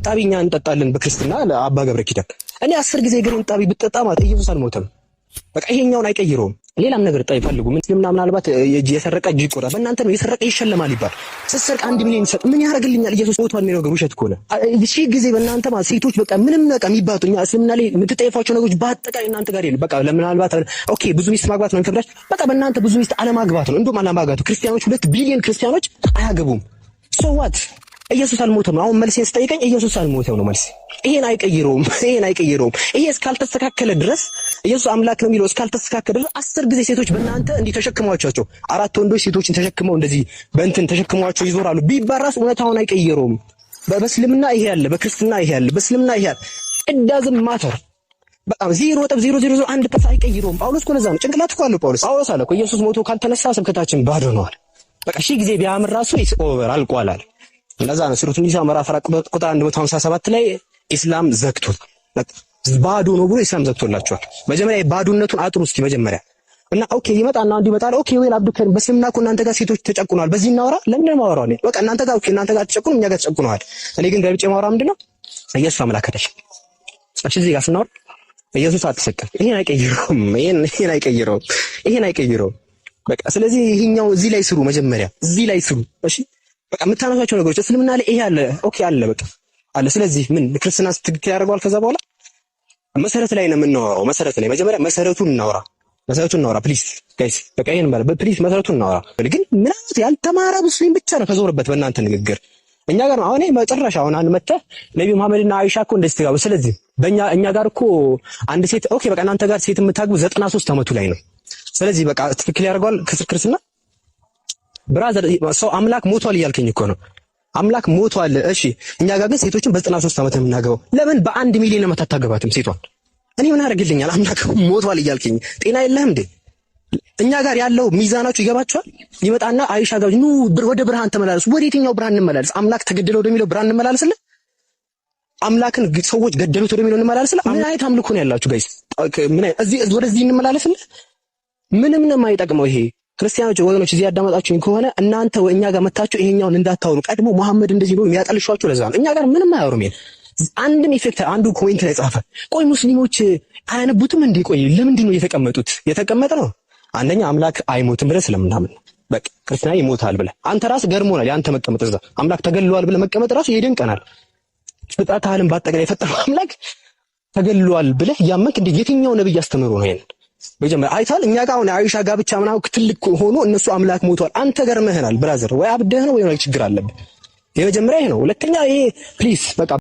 ጣቢኛ እንጠጣለን በክርስትና ለአባ ገብረ ኪዳን እኔ 10 ጊዜ ግሪን ጣቢ ብትጠጣ ማለት ኢየሱስ አልሞተም። በቃ ይሄኛውን አይቀይረውም። ሌላም ነገር ጣይ ፈልጉ ምንስልምና ምናልባት የሰረቀ እጅ ይቆራል። በእናንተ ነው የሰረቀ ይሸለማል ይባል። ስትሰርቅ 1 ሚሊዮን ይሰጥ ምን ያደርግልኛል? ኢየሱስ ሞቷል የሚለው ነገር ውሸት ከሆነ እሺ ጊዜ በእናንተ ማለት ሴቶች በቃ ምንም ነገር የሚባጡኛ እስልምና ላይ የምትጠይፋቸው ነገሮች በአጠቃላይ እናንተ ጋር የለም። በቃ ለምናልባት ኦኬ ብዙ ሚስት ማግባት ነው የሚከብዳችሁ። በቃ በእናንተ ብዙ ሚስት አለማግባት ነው። እንደውም አለማግባቱ ክርስቲያኖች 2 ቢሊዮን ክርስቲያኖች አያገቡም። ሶ ዋት ኢየሱስ አልሞተም። አሁን መልሴን ስጠይቀኝ ኢየሱስ አልሞተም ነው መልስ። ይሄን አይቀይረውም። ይሄ እስካልተስተካከለ ድረስ ኢየሱስ አምላክ ነው የሚለው እስካልተስተካከለ ድረስ 10 ጊዜ ሴቶች በእናንተ እንዲህ ተሸክሟቸው 4 ወንዶች ሴቶችን ተሸክመው እንደዚህ በእንትን ተሸክሟቸው ይዞራሉ ቢባራስ እውነታውን አይቀይረውም። በእስልምና ይሄ ያለ፣ በክርስትና ይሄ ያለ፣ በእስልምና ይሄ ያለ እዳዝም ማተር በጣም 0.0001% አይቀይረውም። ጳውሎስ እኮ ለዛ ነው ጭንቅላት እኮ አለው ጳውሎስ አለ እኮ ኢየሱስ ሞቶ ካልተነሳ ስብከታችን ባዶ ነው አለ። በቃ ሺህ ጊዜ ቢያምር ራሱ ኢትስ ኦቨር አልቋል አለ። ለዛ ነው ሱረቱ ኒሳ ምዕራፍ 4 ቁጥር 157 ላይ ኢስላም ዘግቶት ባዶ ነው ብሎ ኢስላም ዘግቶላቸዋል። መጀመሪያ ባዶነቱን አጥሩ እስኪ መጀመሪያ እና ኦኬ ይመጣና አንዱ ይመጣል። ኦኬ ወይ አብዱከን በስልምና እኮ እናንተ ጋር ሴቶች ተጨቁነዋል። በዚህ እናወራ ለምን ማወራው ነው? በቃ እናንተ ጋር ኦኬ እናንተ ጋር ተጨቁኑ እኛ ጋር ተጨቁነዋል። እኔ ግን ገብቼ ማወራ ምንድነው ኢየሱስ አምላክ አይደል? እሺ እዚህ ጋር ስናወራ ኢየሱስ አትሰቀል። ይሄን አይቀይረውም። በቃ ስለዚህ ይሄኛው እዚህ ላይ ስሩ፣ መጀመሪያ እዚህ ላይ ስሩ። እሺ በቃ የምታነሳቸው ነገሮች እስልምና ላይ ይሄ አለ፣ ኦኬ አለ፣ በቃ አለ። ስለዚህ ምን ክርስትና ስትክክል ያደርገዋል። ከዛ በኋላ መሰረት ላይ ነው የምናወራው። መሰረት ላይ መጀመሪያ መሰረቱን እናወራ ፕሊዝ ጋይስ። በቃ ይሄን ማለት በፕሊዝ መሰረቱን እናወራ። ግን ምናምን ያልተማረ ሙስሊም ብቻ ነው ከዞርበት በእናንተ ንግግር እኛ ጋር ነው። አሁን መጨረሻ አሁን አንድ መጣ ነብዩ መሐመድና አይሻ እኮ እንደዚህ ተጋቡ። ስለዚህ እኛ ጋር እኮ አንድ ሴት ኦኬ በቃ እናንተ ጋር ሴት የምታግቡ 93 ዓመቱ ላይ ነው። ስለዚህ በቃ ትክክል ያደርገዋል ክርስትና ብራዘር። ሰው አምላክ ሞቷል እያልከኝ እኮ ነው። አምላክ ሞቷል። እሺ እኛ ጋር ግን ሴቶችን በ93 ዓመት የምናገባው ለምን በ1 ሚሊዮን ለምን አታገባትም ሴቷን? እኔ ምን አደርግልኛል? አምላክ ሞቷል እያልከኝ ጤና የለህም እንዴ? እኛ ጋር ያለው ሚዛናችሁ ይገባችኋል? ይመጣና አይሻ ጋር ኑ ወደ ብርሃን ተመላለሱ። ወደ የትኛው ብርሃን እንመላለስ? አምላክ ተገደለ ወደሚለው ብርሃን እንመላለስልህ? አምላክን ሰዎች ገደሉት ወደሚለው እንመላለስልህ? ምን አይነት አምልኮ ነው ያላችሁ ጋይስ? ምን እዚህ ወደዚህ እንመላለስልህ? ምንም ነው የማይጠቅመው ይሄ። ክርስቲያኖች ወገኖች እዚህ ያዳመጣችሁኝ ከሆነ እናንተ እኛ ጋር መታችሁ ይሄኛውን እንዳታወሩ። ቀድሞ መሐመድ እንደዚህ ብሎ የሚያጠልሿችሁ ለዛ ነው። እኛ ጋር ምንም አያወሩም። አንድም ኢፌክት አንዱ ኮሜንት ላይ ጻፈ፣ ቆይ ሙስሊሞች አያነቡትም እንዴ? ቆይ ለምንድን ነው የተቀመጠ ነው? አንደኛ አምላክ አይሞትም ብለህ ስለምናምን በቃ ክርስቲያኖ ይሞታል ብለህ አንተ ራስ ገርሞናል። ያንተ መቀመጥ እዛ አምላክ ተገሏል ብለህ መቀመጥ ራሱ ይደንቀናል። ፍጥረት ዓለም ባጠቃላይ የፈጠረው አምላክ ተገሏል ብለህ ያመንክ እንዴ? የትኛው ነብይ አስተምሮ ነው ይሄን? በጀመረ አይታል እኛ ጋር አሁን አይሻ ጋር ብቻ ምናምን ትልቅ ሆኖ እነሱ አምላክ ሞቷል። አንተ ገርመህናል ብራዘር። ወይ አብደህ ነው ወይ ችግር አለብህ። የመጀመሪያ ይሄ ነው። ሁለተኛ ይሄ ፕሊዝ በቃ